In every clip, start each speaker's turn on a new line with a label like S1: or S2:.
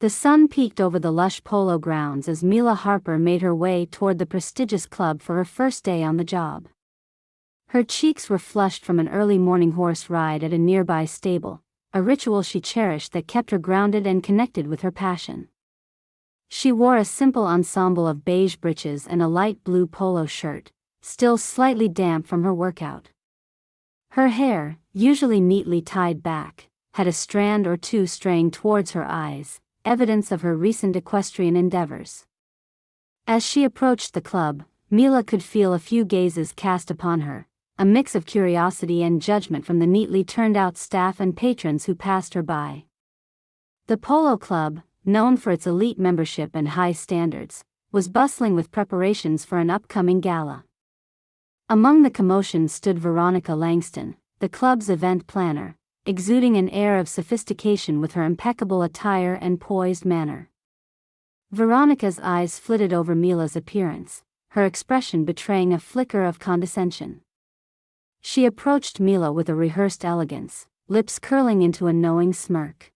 S1: The sun peeked over the lush Polo grounds as Mila Harper made her way toward the prestigious club for her first day on the job. Her cheeks were flushed from an early morning horse ride at a nearby stable, a ritual she cherished that kept her grounded and connected with her passion. She wore a simple ensemble of beige breeches and a light blue polo shirt, still slightly damp from her workout. Her hair, usually neatly tied back, had a strand or two straying towards her eyes, evidence of her recent equestrian endeavors. As she approached the club, Mila could feel a few gazes cast upon her, a mix of curiosity and judgment from the neatly turned-out staff and patrons who passed her by. The Polo Club, known for its elite membership and high standards, was bustling with preparations for an upcoming gala. Among the commotion stood Veronica Langston, the club's event planner, exuding an air of sophistication with her impeccable attire and poised manner. Veronica's eyes flitted over Mila's appearance, her expression betraying a flicker of condescension. She approached Mila with a rehearsed elegance, lips curling into a knowing smirk.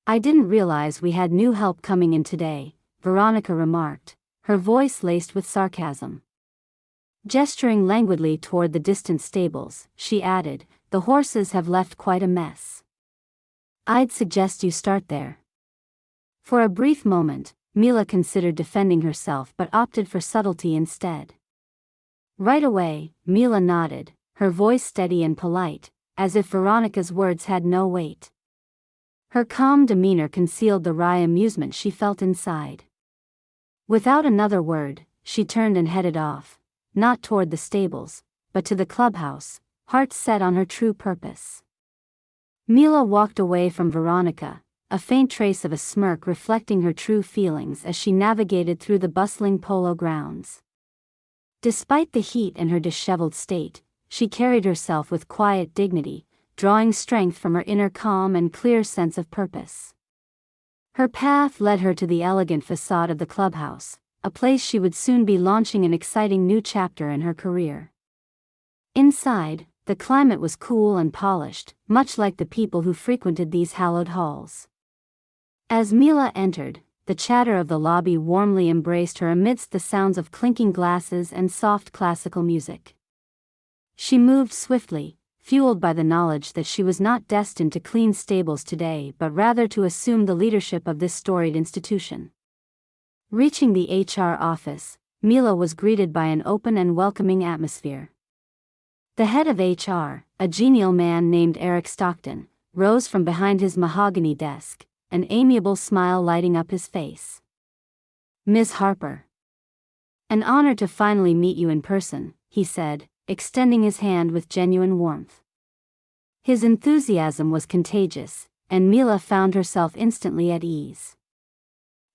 S1: "I didn't realize we had new help coming in today," Veronica remarked, her voice laced with sarcasm. Gesturing languidly toward the distant stables, she added, "The horses have left quite a mess. I'd suggest you start there." For a brief moment, Mila considered defending herself but opted for subtlety instead. Right away, Mila nodded, her voice steady and polite, as if Veronica's words had no weight. Her calm demeanor concealed the wry amusement she felt inside. Without another word, she turned and headed off, not toward the stables, but to the clubhouse, heart set on her true purpose. Mila walked away from Veronica, a faint trace of a smirk reflecting her true feelings as she navigated through the bustling Polo grounds. Despite the heat and her disheveled state, she carried herself with quiet dignity, drawing strength from her inner calm and clear sense of purpose. Her path led her to the elegant facade of the clubhouse, a place she would soon be launching an exciting new chapter in her career. Inside, the climate was cool and polished, much like the people who frequented these hallowed halls. As Mila entered, the chatter of the lobby warmly embraced her amidst the sounds of clinking glasses and soft classical music. She moved swiftly, fueled by the knowledge that she was not destined to clean stables today but rather to assume the leadership of this storied institution. Reaching the HR office, Mila was greeted by an open and welcoming atmosphere. The head of HR, a genial man named Eric Stockton, rose from behind his mahogany desk, an amiable smile lighting up his face. "Ms. Harper. An honor to finally meet you in person," he said, extending his hand with genuine warmth. His enthusiasm was contagious, and Mila found herself instantly at ease.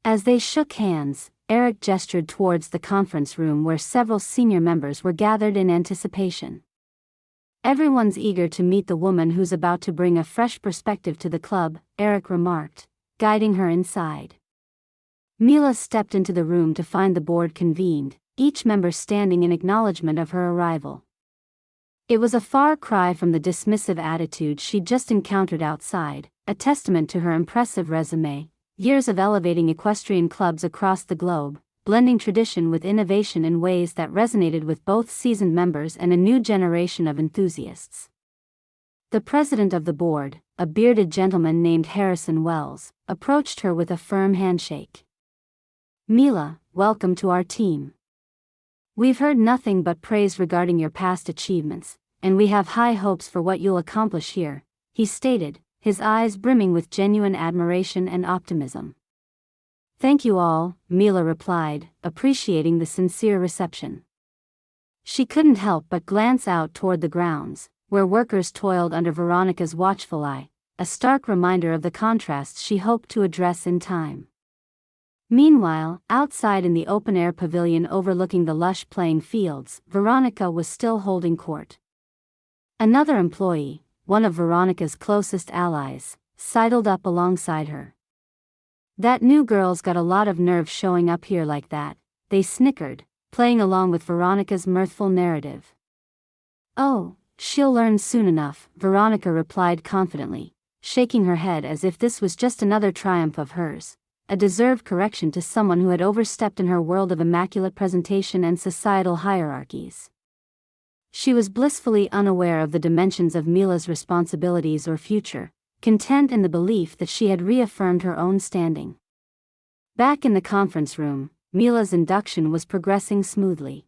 S1: As they shook hands, Eric gestured towards the conference room where several senior members were gathered in anticipation. "Everyone's eager to meet the woman who's about to bring a fresh perspective to the club," Eric remarked, guiding her inside. Mila stepped into the room to find the board convened, each member standing in acknowledgement of her arrival. It was a far cry from the dismissive attitude she'd just encountered outside, a testament to her impressive resume, years of elevating equestrian clubs across the globe, blending tradition with innovation in ways that resonated with both seasoned members and a new generation of enthusiasts. The president of the board, a bearded gentleman named Harrison Wells, approached her with a firm handshake. "Mila, welcome to our team. We've heard nothing but praise regarding your past achievements, and we have high hopes for what you'll accomplish here," he stated, his eyes brimming with genuine admiration and optimism. "Thank you all," Mila replied, appreciating the sincere reception. She couldn't help but glance out toward the grounds, where workers toiled under Veronica's watchful eye, a stark reminder of the contrasts she hoped to address in time. Meanwhile, outside in the open-air pavilion overlooking the lush playing fields, Veronica was still holding court. Another employee, one of Veronica's closest allies, sidled up alongside her. "That new girl's got a lot of nerve showing up here like that," they snickered, playing along with Veronica's mirthful narrative. "Oh, she'll learn soon enough," Veronica replied confidently, shaking her head as if this was just another triumph of hers, a deserved correction to someone who had overstepped in her world of immaculate presentation and societal hierarchies. She was blissfully unaware of the dimensions of Mila's responsibilities or future, content in the belief that she had reaffirmed her own standing. Back in the conference room, Mila's induction was progressing smoothly.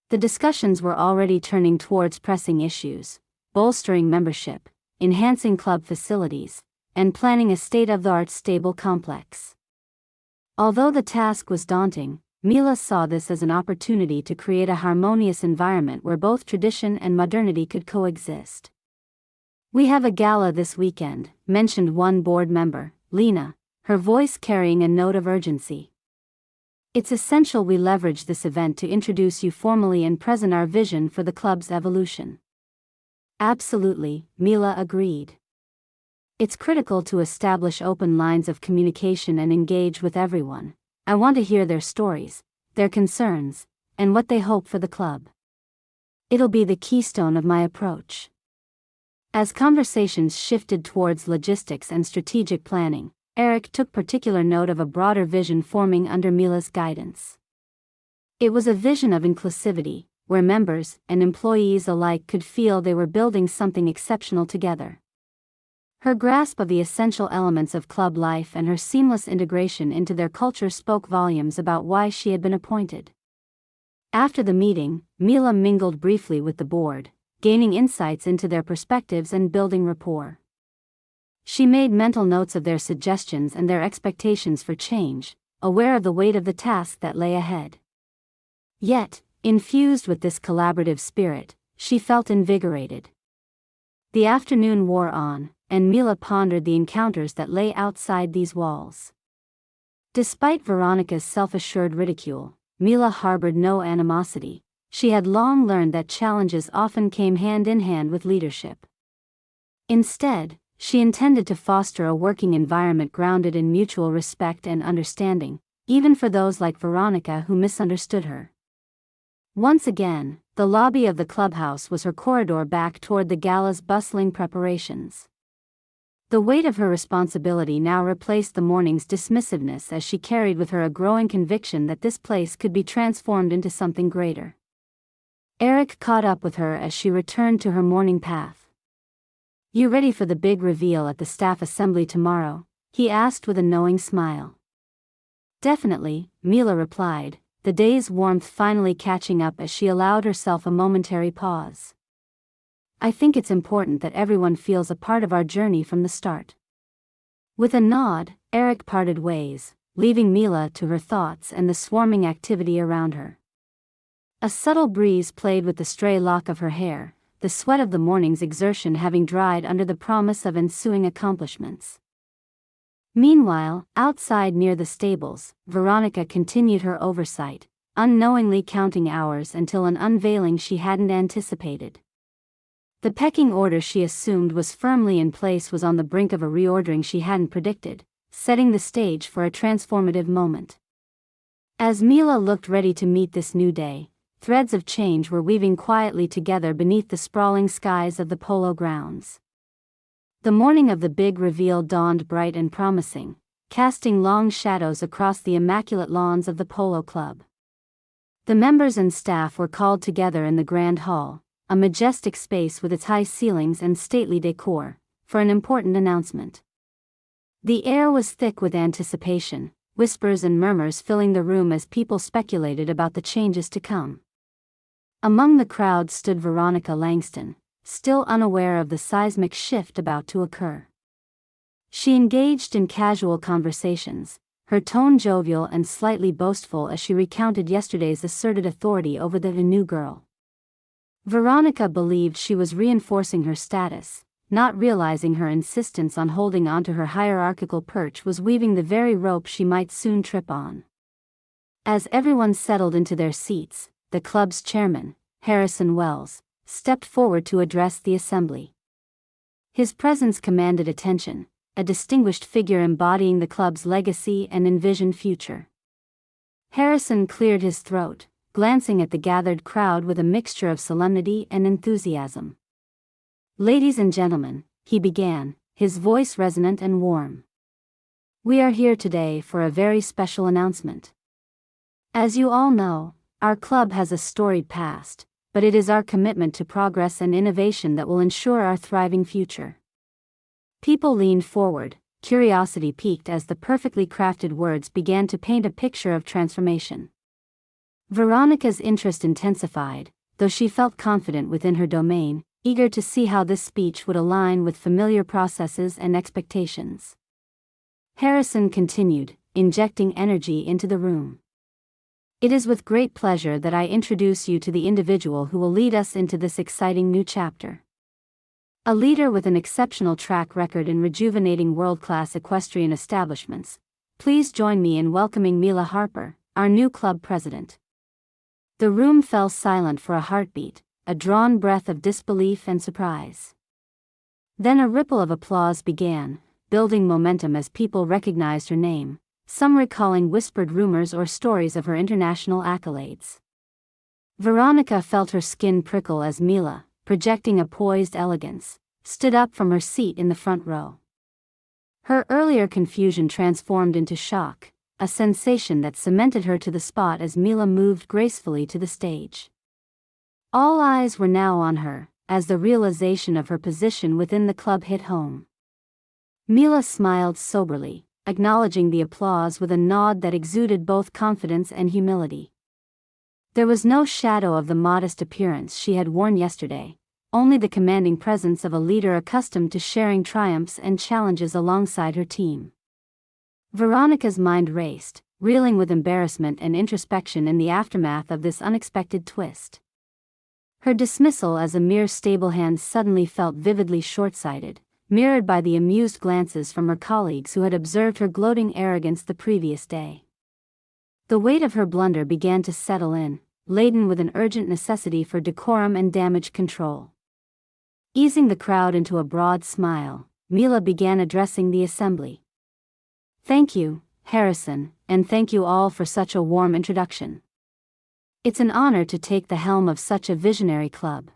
S1: The discussions were already turning towards pressing issues, bolstering membership, enhancing club facilities, and planning a state-of-the-art stable complex. Although the task was daunting, Mila saw this as an opportunity to create a harmonious environment where both tradition and modernity could coexist. "We have a gala this weekend," mentioned one board member, Lena, her voice carrying a note of urgency. "It's essential we leverage this event to introduce you formally and present our vision for the club's evolution." "Absolutely," Mila agreed. "It's critical to establish open lines of communication and engage with everyone. I want to hear their stories, their concerns, and what they hope for the club. It'll be the keystone of my approach." As conversations shifted towards logistics and strategic planning, Eric took particular note of a broader vision forming under Mila's guidance. It was a vision of inclusivity, where members and employees alike could feel they were building something exceptional together. Her grasp of the essential elements of club life and her seamless integration into their culture spoke volumes about why she had been appointed. After the meeting, Mila mingled briefly with the board, gaining insights into their perspectives and building rapport. She made mental notes of their suggestions and their expectations for change, aware of the weight of the task that lay ahead. Yet, infused with this collaborative spirit, she felt invigorated. The afternoon wore on, and Mila pondered the encounters that lay outside these walls. Despite Veronica's self-assured ridicule, Mila harbored no animosity. She had long learned that challenges often came hand in hand with leadership. Instead, she intended to foster a working environment grounded in mutual respect and understanding, even for those like Veronica who misunderstood her. Once again, the lobby of the clubhouse was her corridor back toward the gala's bustling preparations. The weight of her responsibility now replaced the morning's dismissiveness as she carried with her a growing conviction that this place could be transformed into something greater. Eric caught up with her as she returned to her morning path. "You ready for the big reveal at the staff assembly tomorrow?" he asked with a knowing smile. "Definitely," Mila replied, the day's warmth finally catching up as she allowed herself a momentary pause. "I think it's important that everyone feels a part of our journey from the start." With a nod, Eric parted ways, leaving Mila to her thoughts and the swarming activity around her. A subtle breeze played with the stray lock of her hair, the sweat of the morning's exertion having dried under the promise of ensuing accomplishments. Meanwhile, outside near the stables, Veronica continued her oversight, unknowingly counting hours until an unveiling she hadn't anticipated. The pecking order she assumed was firmly in place was on the brink of a reordering she hadn't predicted, setting the stage for a transformative moment. As Mila looked ready to meet this new day, threads of change were weaving quietly together beneath the sprawling skies of the Polo grounds. The morning of the big reveal dawned bright and promising, casting long shadows across the immaculate lawns of the Polo Club. The members and staff were called together in the Grand Hall, a majestic space with its high ceilings and stately decor, for an important announcement. The air was thick with anticipation, whispers and murmurs filling the room as people speculated about the changes to come. Among the crowd stood Veronica Langston, still unaware of the seismic shift about to occur. She engaged in casual conversations, her tone jovial and slightly boastful as she recounted yesterday's asserted authority over the new girl. Veronica believed she was reinforcing her status, not realizing her insistence on holding onto her hierarchical perch was weaving the very rope she might soon trip on. As everyone settled into their seats, the club's chairman, Harrison Wells, stepped forward to address the assembly. His presence commanded attention, a distinguished figure embodying the club's legacy and envisioned future. Harrison cleared his throat, glancing at the gathered crowd with a mixture of solemnity and enthusiasm. "Ladies and gentlemen," he began, his voice resonant and warm. "We are here today for a very special announcement. As you all know, our club has a storied past, but it is our commitment to progress and innovation that will ensure our thriving future." People leaned forward, curiosity piqued as the perfectly crafted words began to paint a picture of transformation. Veronica's interest intensified, though she felt confident within her domain, eager to see how this speech would align with familiar processes and expectations. Harrison continued, injecting energy into the room. "It is with great pleasure that I introduce you to the individual who will lead us into this exciting new chapter. A leader with an exceptional track record in rejuvenating world-class equestrian establishments, please join me in welcoming Mila Harper, our new club president." The room fell silent for a heartbeat, a drawn breath of disbelief and surprise. Then a ripple of applause began, building momentum as people recognized her name, some recalling whispered rumors or stories of her international accolades. Veronica felt her skin prickle as Mila, projecting a poised elegance, stood up from her seat in the front row. Her earlier confusion transformed into shock, a sensation that cemented her to the spot as Mila moved gracefully to the stage. All eyes were now on her, as the realization of her position within the club hit home. Mila smiled soberly, acknowledging the applause with a nod that exuded both confidence and humility. There was no shadow of the modest appearance she had worn yesterday, only the commanding presence of a leader accustomed to sharing triumphs and challenges alongside her team. Veronica's mind raced, reeling with embarrassment and introspection in the aftermath of this unexpected twist. Her dismissal as a mere stablehand suddenly felt vividly short-sighted, mirrored by the amused glances from her colleagues who had observed her gloating arrogance the previous day. The weight of her blunder began to settle in, laden with an urgent necessity for decorum and damage control. Easing the crowd into a broad smile, Mila began addressing the assembly. "Thank you, Harrison, and thank you all for such a warm introduction. It's an honor to take the helm of such a visionary club."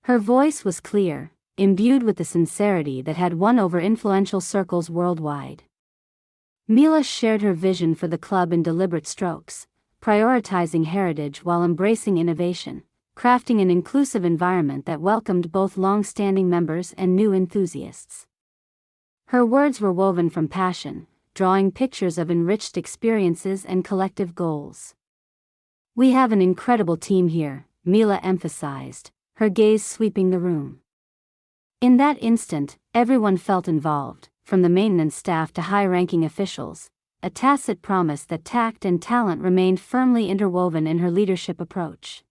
S1: Her voice was clear, imbued with the sincerity that had won over influential circles worldwide. Mila shared her vision for the club in deliberate strokes, prioritizing heritage while embracing innovation, crafting an inclusive environment that welcomed both long-standing members and new enthusiasts. Her words were woven from passion, drawing pictures of enriched experiences and collective goals. "We have an incredible team here," Mila emphasized, her gaze sweeping the room. In that instant, everyone felt involved, from the maintenance staff to high-ranking officials, a tacit promise that tact and talent remained firmly interwoven in her leadership approach.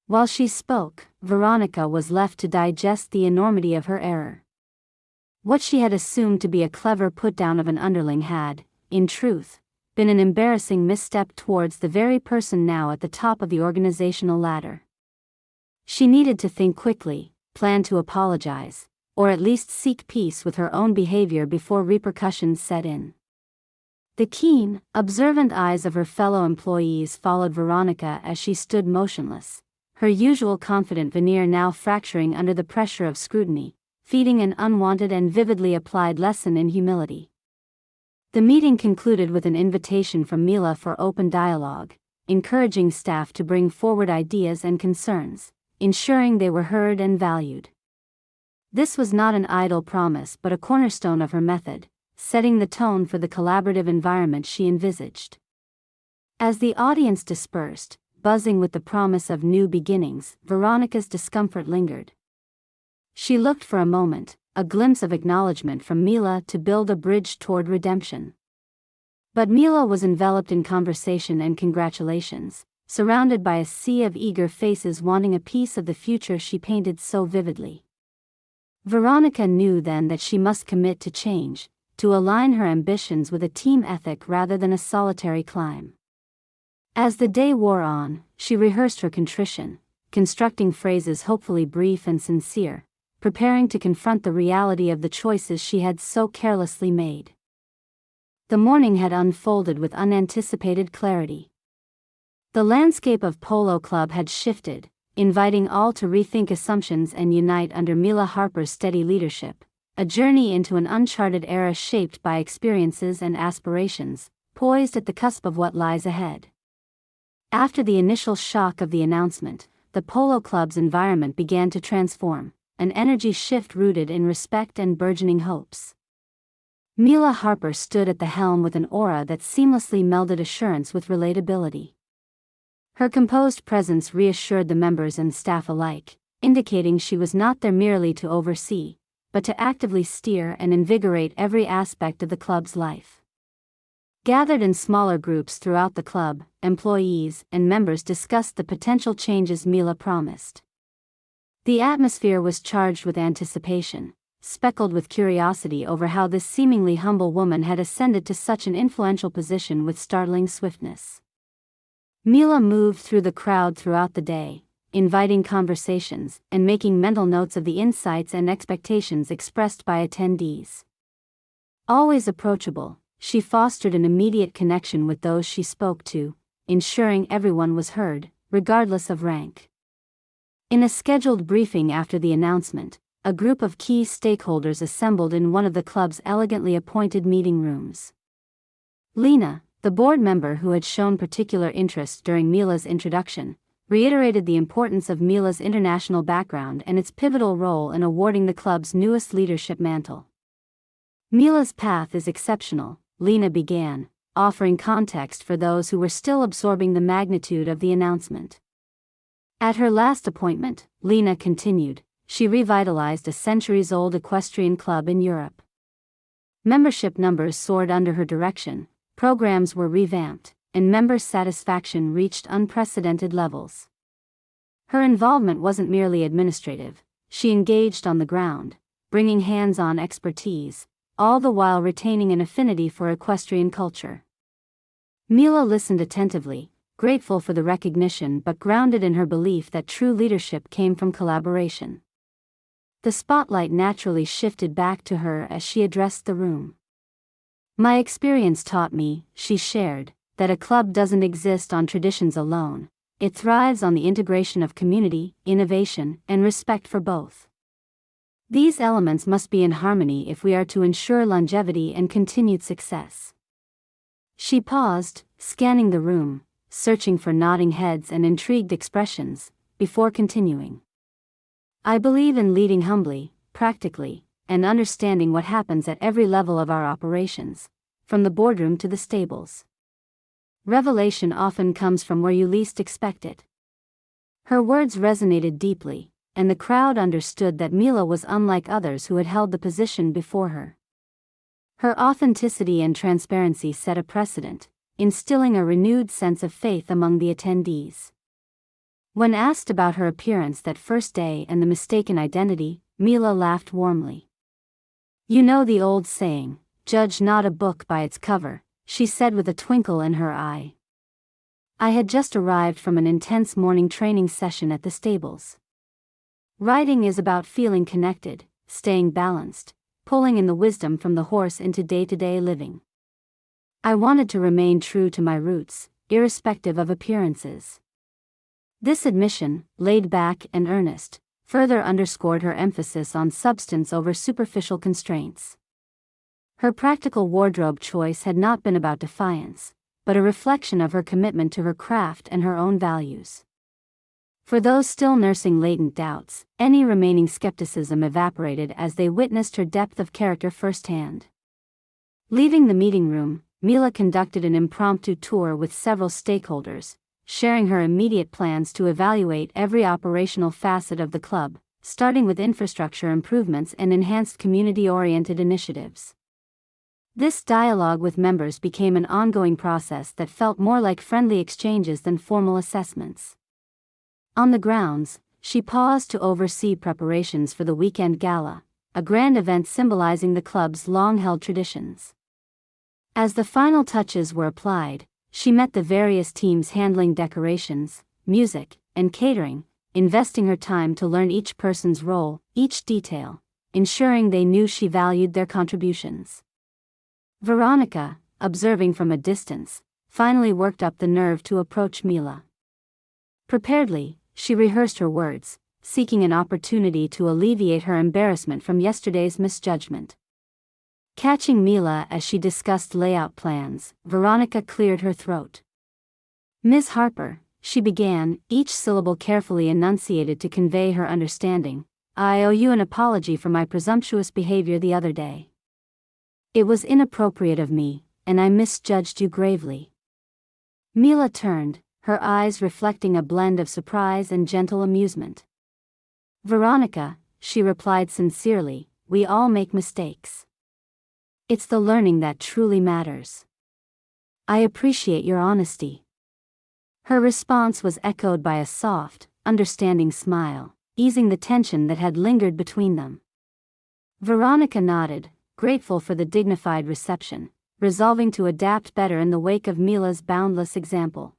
S1: While she spoke, Veronica was left to digest the enormity of her error. What she had assumed to be a clever put-down of an underling had, in truth, been an embarrassing misstep towards the very person now at the top of the organizational ladder. She needed to think quickly, plan to apologize, or at least seek peace with her own behavior before repercussions set in. The keen, observant eyes of her fellow employees followed Veronica as she stood motionless, her usual confident veneer now fracturing under the pressure of scrutiny, feeding an unwanted and vividly applied lesson in humility. The meeting concluded with an invitation from Mila for open dialogue, encouraging staff to bring forward ideas and concerns, ensuring they were heard and valued. This was not an idle promise but a cornerstone of her method, setting the tone for the collaborative environment she envisaged. As the audience dispersed, buzzing with the promise of new beginnings, Veronica's discomfort lingered. She looked for a moment, a glimpse of acknowledgement from Mila to build a bridge toward redemption. But Mila was enveloped in conversation and congratulations, surrounded by a sea of eager faces wanting a piece of the future she painted so vividly. Veronica knew then that she must commit to change, to align her ambitions with a team ethic rather than a solitary climb. As the day wore on, she rehearsed her contrition, constructing phrases hopefully brief and sincere, preparing to confront the reality of the choices she had so carelessly made. The morning had unfolded with unanticipated clarity. The landscape of Polo Club had shifted, inviting all to rethink assumptions and unite under Mila Harper's steady leadership, a journey into an uncharted era shaped by experiences and aspirations, poised at the cusp of what lies ahead. After the initial shock of the announcement, the Polo Club's environment began to transform, an energy shift rooted in respect and burgeoning hopes. Mila Harper stood at the helm with an aura that seamlessly melded assurance with relatability. Her composed presence reassured the members and staff alike, indicating she was not there merely to oversee, but to actively steer and invigorate every aspect of the club's life. Gathered in smaller groups throughout the club, employees and members discussed the potential changes Mila promised. The atmosphere was charged with anticipation, speckled with curiosity over how this seemingly humble woman had ascended to such an influential position with startling swiftness. Mila moved through the crowd throughout the day, inviting conversations and making mental notes of the insights and expectations expressed by attendees. Always approachable, she fostered an immediate connection with those she spoke to, ensuring everyone was heard, regardless of rank. In a scheduled briefing after the announcement, a group of key stakeholders assembled in one of the club's elegantly appointed meeting rooms. Lena, the board member who had shown particular interest during Mila's introduction, reiterated the importance of Mila's international background and its pivotal role in awarding the club's newest leadership mantle. Mila's path is exceptional, Lena began, offering context for those who were still absorbing the magnitude of the announcement. At her last appointment, Lena continued, she revitalized a centuries-old equestrian club in Europe. Membership numbers soared under her direction, programs were revamped, and member satisfaction reached unprecedented levels. Her involvement wasn't merely administrative, she engaged on the ground, bringing hands-on expertise, all the while retaining an affinity for equestrian culture. Mila listened attentively, grateful for the recognition but grounded in her belief that true leadership came from collaboration. The spotlight naturally shifted back to her as she addressed the room. My experience taught me, she shared, that a club doesn't exist on traditions alone, it thrives on the integration of community, innovation, and respect for both. These elements must be in harmony if we are to ensure longevity and continued success. She paused, scanning the room, searching for nodding heads and intrigued expressions, before continuing. I believe in leading humbly, practically, and understanding what happens at every level of our operations, from the boardroom to the stables. Revelation often comes from where you least expect it. Her words resonated deeply, and the crowd understood that Mila was unlike others who had held the position before her. Her authenticity and transparency set a precedent, instilling a renewed sense of faith among the attendees. When asked about her appearance that first day and the mistaken identity, Mila laughed warmly. You know the old saying, judge not a book by its cover, she said with a twinkle in her eye. I had just arrived from an intense morning training session at the stables. Riding is about feeling connected, staying balanced, pulling in the wisdom from the horse into day-to-day living. I wanted to remain true to my roots, irrespective of appearances. This admission, laid back and earnest, further underscored her emphasis on substance over superficial constraints. Her practical wardrobe choice had not been about defiance, but a reflection of her commitment to her craft and her own values. For those still nursing latent doubts, any remaining skepticism evaporated as they witnessed her depth of character firsthand. Leaving the meeting room, Mila conducted an impromptu tour with several stakeholders, sharing her immediate plans to evaluate every operational facet of the club, starting with infrastructure improvements and enhanced community-oriented initiatives. This dialogue with members became an ongoing process that felt more like friendly exchanges than formal assessments. On the grounds, she paused to oversee preparations for the weekend gala, a grand event symbolizing the club's long-held traditions. As the final touches were applied, she met the various teams handling decorations, music, and catering, investing her time to learn each person's role, each detail, ensuring they knew she valued their contributions. Veronica, observing from a distance, finally worked up the nerve to approach Mila. Preparedly, she rehearsed her words, seeking an opportunity to alleviate her embarrassment from yesterday's misjudgment. Catching Mila as she discussed layout plans, Veronica cleared her throat. "Ms. Harper," she began, each syllable carefully enunciated to convey her understanding, "I owe you an apology for my presumptuous behavior the other day. It was inappropriate of me, and I misjudged you gravely." Mila turned, her eyes reflecting a blend of surprise and gentle amusement. "Veronica," she replied sincerely, "we all make mistakes. It's the learning that truly matters. I appreciate your honesty." Her response was echoed by a soft, understanding smile, easing the tension that had lingered between them. Veronica nodded, grateful for the dignified reception, resolving to adapt better in the wake of Mila's boundless example.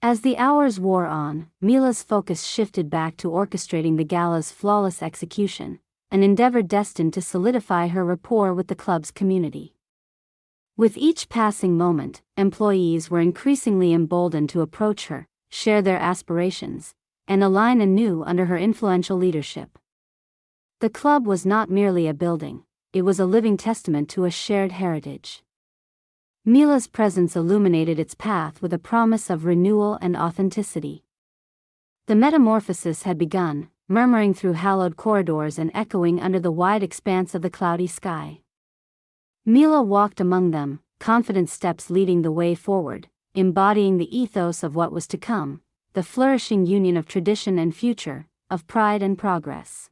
S1: As the hours wore on, Mila's focus shifted back to orchestrating the gala's flawless execution, an endeavor destined to solidify her rapport with the club's community. With each passing moment, employees were increasingly emboldened to approach her, share their aspirations, and align anew under her influential leadership. The club was not merely a building, it was a living testament to a shared heritage. Mila's presence illuminated its path with a promise of renewal and authenticity. The metamorphosis had begun, murmuring through hallowed corridors and echoing under the wide expanse of the cloudy sky. Mila walked among them, confident steps leading the way forward, embodying the ethos of what was to come, the flourishing union of tradition and future, of pride and progress.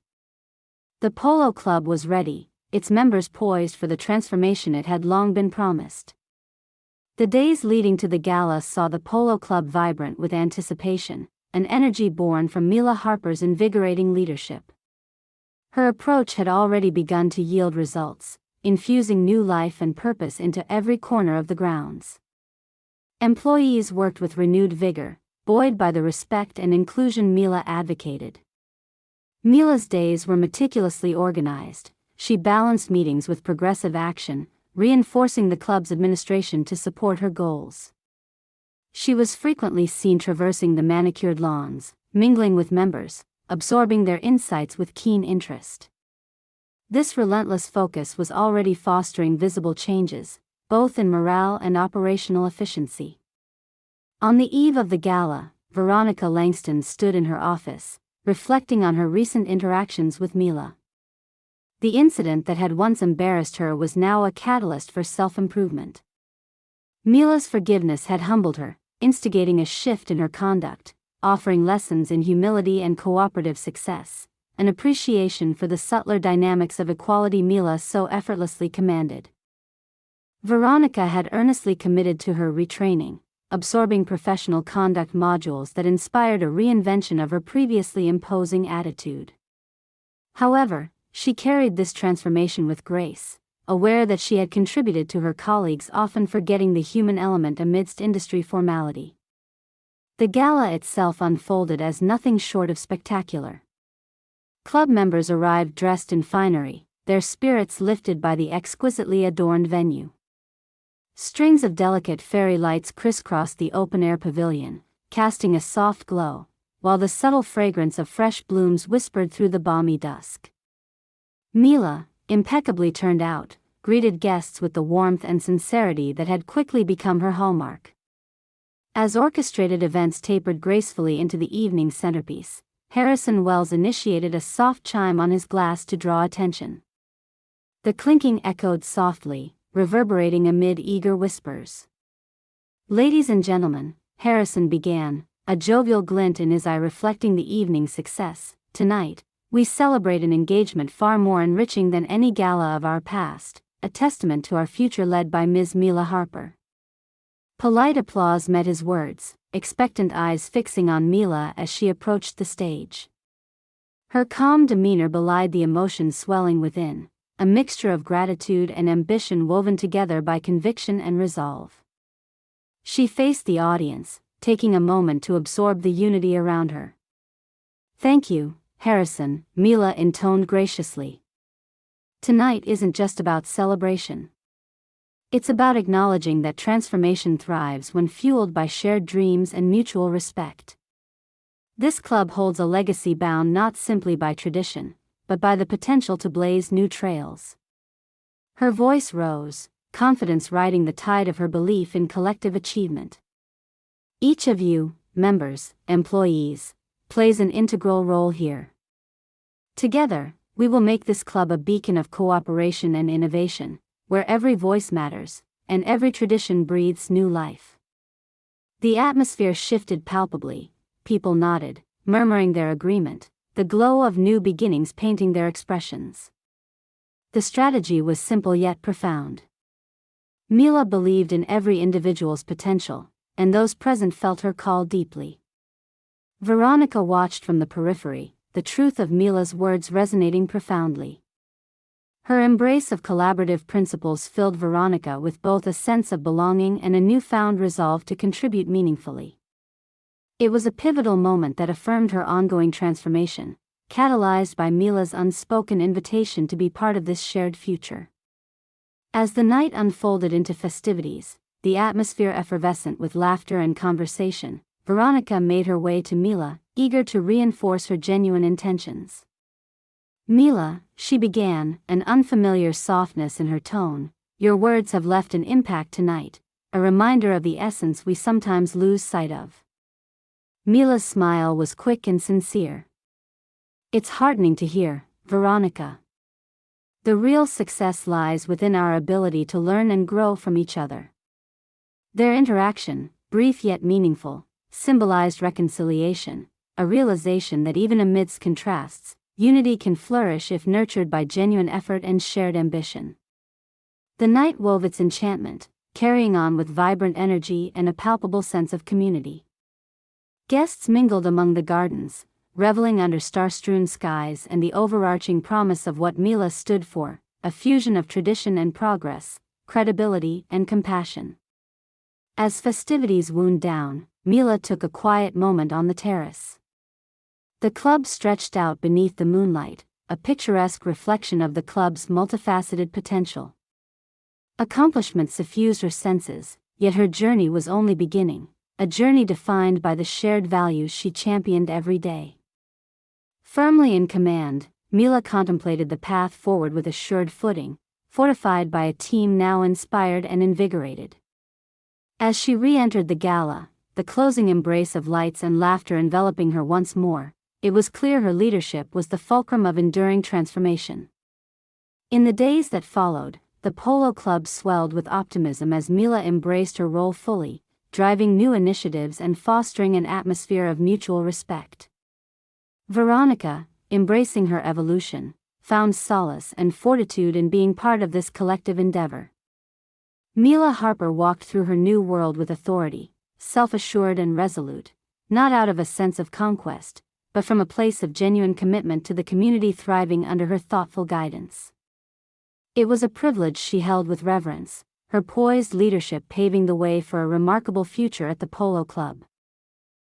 S1: The Polo Club was ready, its members poised for the transformation it had long been promised. The days leading to the gala saw the Polo Club vibrant with anticipation, an energy born from Mila Harper's invigorating leadership. Her approach had already begun to yield results, infusing new life and purpose into every corner of the grounds. Employees worked with renewed vigor, buoyed by the respect and inclusion Mila advocated. Mila's days were meticulously organized. She balanced meetings with progressive action, reinforcing the club's administration to support her goals. She was frequently seen traversing the manicured lawns, mingling with members, absorbing their insights with keen interest. This relentless focus was already fostering visible changes, both in morale and operational efficiency. On the eve of the gala, Veronica Langston stood in her office, reflecting on her recent interactions with Mila. The incident that had once embarrassed her was now a catalyst for self-improvement. Mila's forgiveness had humbled her, instigating a shift in her conduct, offering lessons in humility and cooperative success, an appreciation for the subtler dynamics of equality Mila so effortlessly commanded. Veronica had earnestly committed to her retraining, absorbing professional conduct modules that inspired a reinvention of her previously imposing attitude. However, she carried this transformation with grace, aware that she had contributed to her colleagues often forgetting the human element amidst industry formality. The gala itself unfolded as nothing short of spectacular. Club members arrived dressed in finery, their spirits lifted by the exquisitely adorned venue. Strings of delicate fairy lights crisscrossed the open-air pavilion, casting a soft glow, while the subtle fragrance of fresh blooms whispered through the balmy dusk. Mila, impeccably turned out, greeted guests with the warmth and sincerity that had quickly become her hallmark. As orchestrated events tapered gracefully into the evening's centerpiece, Harrison Wells initiated a soft chime on his glass to draw attention. The clinking echoed softly, reverberating amid eager whispers. "Ladies and gentlemen," Harrison began, a jovial glint in his eye reflecting the evening's success, "tonight, we celebrate an engagement far more enriching than any gala of our past, a testament to our future led by Ms. Mila Harper." Polite applause met his words, expectant eyes fixing on Mila as she approached the stage. Her calm demeanor belied the emotion swelling within, a mixture of gratitude and ambition woven together by conviction and resolve. She faced the audience, taking a moment to absorb the unity around her. "Thank you, Harrison," Mila intoned graciously. "Tonight isn't just about celebration. It's about acknowledging that transformation thrives when fueled by shared dreams and mutual respect." This club holds a legacy bound not simply by tradition, but by the potential to blaze new trails. Her voice rose, confidence riding the tide of her belief in collective achievement. Each of you, members, employees, plays an integral role here. Together, we will make this club a beacon of cooperation and innovation, where every voice matters, and every tradition breathes new life. The atmosphere shifted palpably, people nodded, murmuring their agreement, the glow of new beginnings painting their expressions. The strategy was simple yet profound. Mila believed in every individual's potential, and those present felt her call deeply. Veronica watched from the periphery, the truth of Mila's words resonating profoundly. Her embrace of collaborative principles filled Veronica with both a sense of belonging and a newfound resolve to contribute meaningfully. It was a pivotal moment that affirmed her ongoing transformation, catalyzed by Mila's unspoken invitation to be part of this shared future. As the night unfolded into festivities, the atmosphere effervescent with laughter and conversation, Veronica made her way to Mila, eager to reinforce her genuine intentions. "Mila," she began, an unfamiliar softness in her tone, "your words have left an impact tonight, a reminder of the essence we sometimes lose sight of." Mila's smile was quick and sincere. "It's heartening to hear, Veronica. The real success lies within our ability to learn and grow from each other." Their interaction, brief yet meaningful, symbolized reconciliation, a realization that even amidst contrasts, unity can flourish if nurtured by genuine effort and shared ambition. The night wove its enchantment, carrying on with vibrant energy and a palpable sense of community. Guests mingled among the gardens, reveling under star-strewn skies and the overarching promise of what Mila stood for, a fusion of tradition and progress, credibility and compassion. As festivities wound down, Mila took a quiet moment on the terrace. The club stretched out beneath the moonlight, a picturesque reflection of the club's multifaceted potential. Accomplishment suffused her senses, yet her journey was only beginning, a journey defined by the shared values she championed every day. Firmly in command, Mila contemplated the path forward with assured footing, fortified by a team now inspired and invigorated. As she re-entered the gala, the closing embrace of lights and laughter enveloping her once more, it was clear her leadership was the fulcrum of enduring transformation. In the days that followed, the Polo Club swelled with optimism as Mila embraced her role fully, driving new initiatives and fostering an atmosphere of mutual respect. Veronica, embracing her evolution, found solace and fortitude in being part of this collective endeavor. Mila Harper walked through her new world with authority, self-assured and resolute, not out of a sense of conquest, but from a place of genuine commitment to the community thriving under her thoughtful guidance. It was a privilege she held with reverence, her poised leadership paving the way for a remarkable future at the Polo Club.